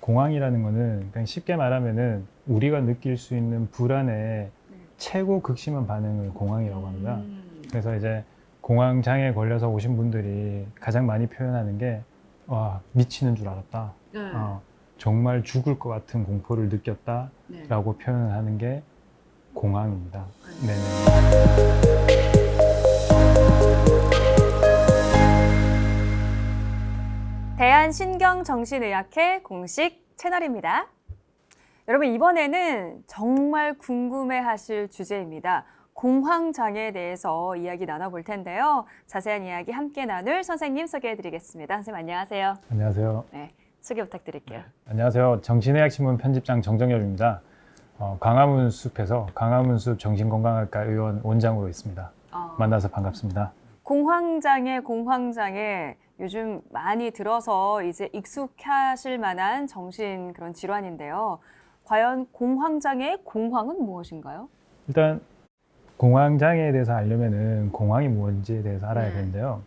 공황이라는 거는 그냥 쉽게 말하면은 우리가 느낄 수 있는 불안의 최고 극심한 반응을 공황이라고 합니다. 그래서 이제 공황 장애에 걸려서 오신 분들이 가장 많이 표현하는 게 와, 미치는 줄 알았다. 정말 죽을 것 같은 공포를 느꼈다라고 표현을 하는 게 공황입니다. 네네. 대한신경정신의학회 공식 채널입니다. 여러분, 이번에는 정말 궁금해하실 주제입니다. 공황장애에 대해서 이야기 나눠볼 텐데요. 자세한 이야기 함께 나눌 선생님 소개해드리겠습니다. 선생님 안녕하세요. 안녕하세요. 네, 소개 부탁드릴게요. 안녕하세요. 정신의학신문 편집장 정정엽입니다. 광화문 숲에서 광화문 숲 정신건강학과 의원 원장으로 있습니다. 만나서 반갑습니다. 공황장애 요즘 많이 들어서 이제 익숙하실 만한 정신 그런 질환인데요. 과연 공황장애의 공황은 무엇인가요? 일단 공황장애에 대해서 알려면은 공황이 뭔지에 대해서 알아야 되는데요.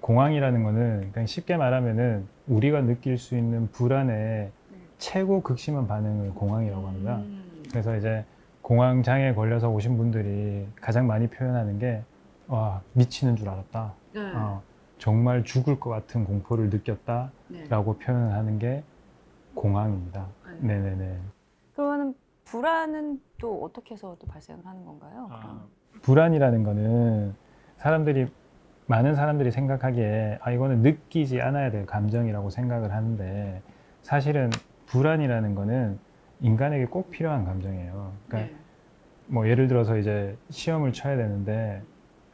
공황이라는 거는 그냥 쉽게 말하면은 우리가 느낄 수 있는 불안의 최고 극심한 반응을 공황이라고 합니다. 그래서 이제 공황장애에 걸려서 오신 분들이 가장 많이 표현하는 게 와, 미치는 줄 알았다. 정말 죽을 것 같은 공포를 느꼈다라고 표현하는 게 공황입니다. 네네네. 그러면 불안은 또 어떻게 해서 또 발생을 하는 건가요? 불안이라는 거는 많은 사람들이 생각하기에 이거는 느끼지 않아야 될 감정이라고 생각을 하는데 사실은 불안이라는 거는 인간에게 꼭 필요한 감정이에요. 그러니까 뭐 예를 들어서 이제 시험을 쳐야 되는데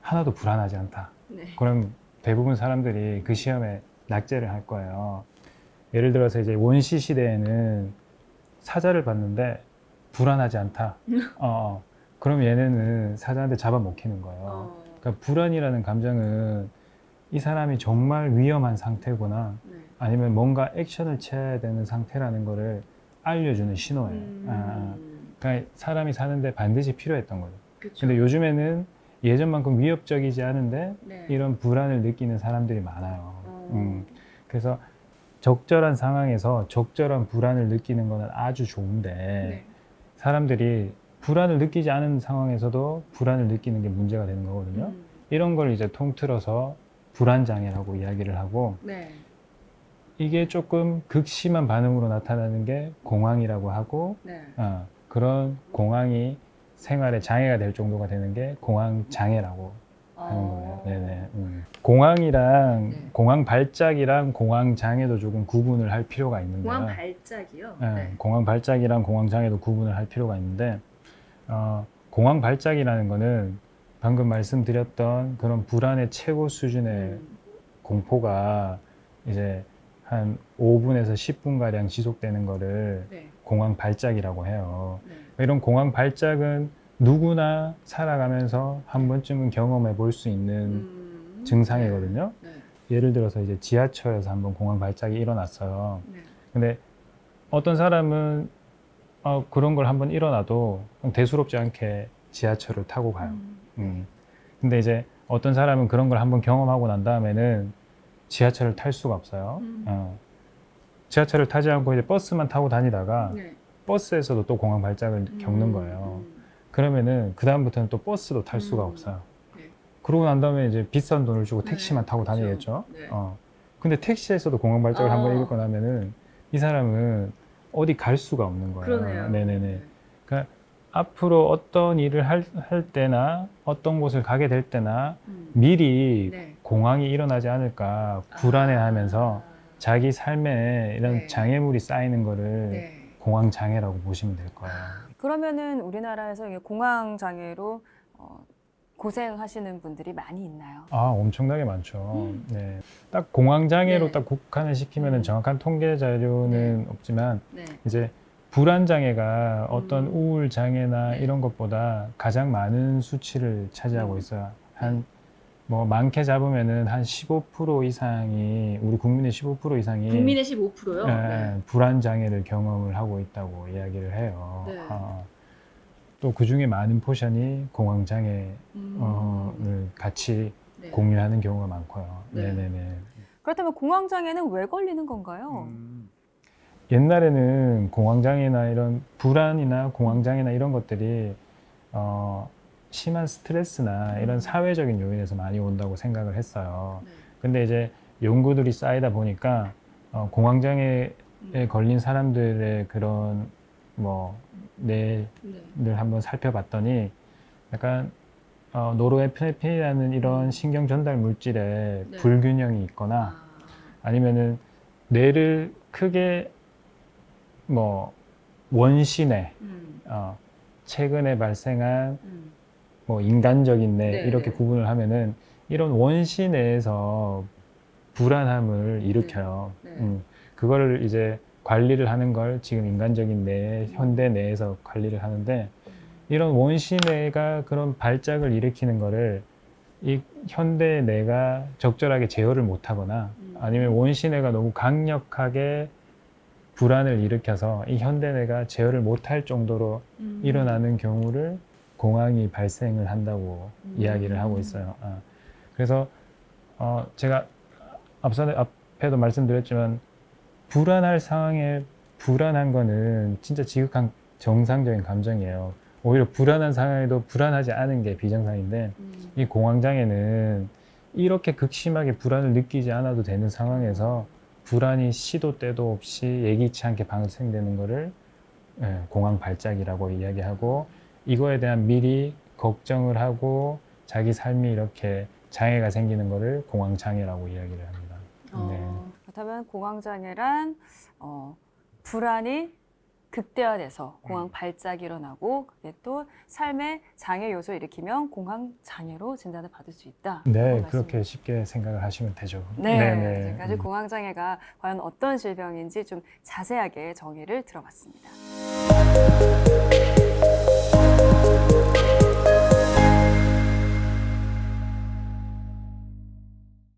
하나도 불안하지 않다. 그럼 대부분 사람들이 그 시험에 낙제를 할 거예요. 예를 들어서 이제 원시 시대에는 사자를 봤는데 불안하지 않다. 그럼 얘네는 사자한테 잡아먹히는 거예요. 그러니까 불안이라는 감정은 이 사람이 정말 위험한 상태거나 아니면 뭔가 액션을 취해야 되는 상태라는 거를 알려주는 신호예요. 그러니까 사람이 사는데 반드시 필요했던 거죠. 근데 요즘에는 예전만큼 위협적이지 않은데 이런 불안을 느끼는 사람들이 많아요. 그래서 적절한 상황에서 적절한 불안을 느끼는 것은 아주 좋은데 사람들이 불안을 느끼지 않은 상황에서도 불안을 느끼는 게 문제가 되는 거거든요. 이런 걸 이제 통틀어서 불안장애라고 이야기를 하고 이게 조금 극심한 반응으로 나타나는 게 공황이라고 하고 그런 공황이 생활에 장애가 될 정도가 되는 게 공황장애라고 하는 거예요. 네네. 공황이랑 공황 발작이랑 공황 장애도 조금 구분을 할 필요가 있는데요. 공황 발작이요? 공황 발작이랑 공황 장애도 구분을 할 필요가 있는데 공황 발작이라는 거는 방금 말씀드렸던 그런 불안의 최고 수준의 공포가 이제 한 5분에서 10분 가량 지속되는 거를 공황 발작이라고 해요. 이런 공황 발작은 누구나 살아가면서 한 번쯤은 경험해 볼 수 있는 증상이거든요. 예를 들어서 이제 지하철에서 한번 공황 발작이 일어났어요. 근데 어떤 사람은 그런 걸 한번 일어나도 대수롭지 않게 지하철을 타고 가요. 근데 이제 어떤 사람은 그런 걸 한번 경험하고 난 다음에는 지하철을 탈 수가 없어요. 지하철을 타지 않고 이제 버스만 타고 다니다가 버스에서도 또 공황 발작을 겪는 거예요. 그러면은 그 다음부터는 또 버스도 탈 수가 없어요. 그러고 난 다음에 이제 비싼 돈을 주고 택시만 타고 다니겠죠. 근데 택시에서도 공황 발작을 한번 일고 나면은 이 사람은 어디 갈 수가 없는 거예요. 그러네요. 네네네. 그러니까 앞으로 어떤 일을 할 때나 어떤 곳을 가게 될 때나 미리 공황이 일어나지 않을까 불안해하면서 자기 삶에 이런 장애물이 쌓이는 거를 공황 장애라고 보시면 될 거예요. 그러면은 우리나라에서 이게 공황 장애로 고생하시는 분들이 많이 있나요? 엄청나게 많죠. 네. 딱 공황 장애로 딱 국한을 시키면은 정확한 통계 자료는 없지만 이제 불안 장애가 어떤 우울 장애나 이런 것보다 가장 많은 수치를 차지하고 있어요. 뭐 많게 잡으면은 한 15% 이상이 우리 국민의 15% 이상이 국민의 15%요? 불안 장애를 경험을 하고 있다고 이야기를 해요. 또 그 중에 많은 포션이 공황 장애를 같이 공유하는 경우가 많고요. 네네네. 그렇다면 공황 장애는 왜 걸리는 건가요? 옛날에는 공황장애나 이런 불안이나 공황장애나 이런 것들이 심한 스트레스나 이런 사회적인 요인에서 많이 온다고 생각을 했어요. 근데 이제 연구들이 쌓이다 보니까 공황장애에 걸린 사람들의 그런 뭐 뇌를 한번 살펴봤더니 약간 노르에피네핀이라는 이런 신경 전달 물질에 불균형이 있거나 아니면은 뇌를 크게 뭐 원시뇌, 최근에 발생한 뭐 인간적인 뇌 네, 이렇게 네. 구분을 하면은 이런 원시뇌에서 불안함을 일으켜요. 네. 그거를 이제 관리를 하는 걸 지금 인간적인 뇌, 현대 뇌에서 관리를 하는데 이런 원시뇌가 그런 발작을 일으키는 거를 이 현대 뇌가 적절하게 제어를 못하거나 아니면 원시뇌가 너무 강력하게 불안을 일으켜서 이 현대 뇌가 제어를 못할 정도로 일어나는 경우를 공황이 발생을 한다고 이야기를 하고 있어요. 그래서 제가 앞에도 말씀드렸지만 불안할 상황에 불안한 거는 진짜 지극한 정상적인 감정이에요. 오히려 불안한 상황에도 불안하지 않은 게 비정상인데 이 공황장애는 이렇게 극심하게 불안을 느끼지 않아도 되는 상황에서 불안이 시도 때도 없이 예기치 않게 발생되는 거를 공황 발작이라고 이야기하고 이거에 대한 미리 걱정을 하고 자기 삶이 이렇게 장애가 생기는 거를 공황 장애라고 이야기를 합니다. 그렇다면 공황장애란 불안이 극대화돼서 공황 발작이 일어나고 그게 또 삶의 장애 요소를 일으키면 공황 장애로 진단을 받을 수 있다. 네, 그렇게 쉽게 생각을 하시면 되죠. 네, 지금까지 공황 장애가 과연 어떤 질병인지 좀 자세하게 정의를 들어봤습니다.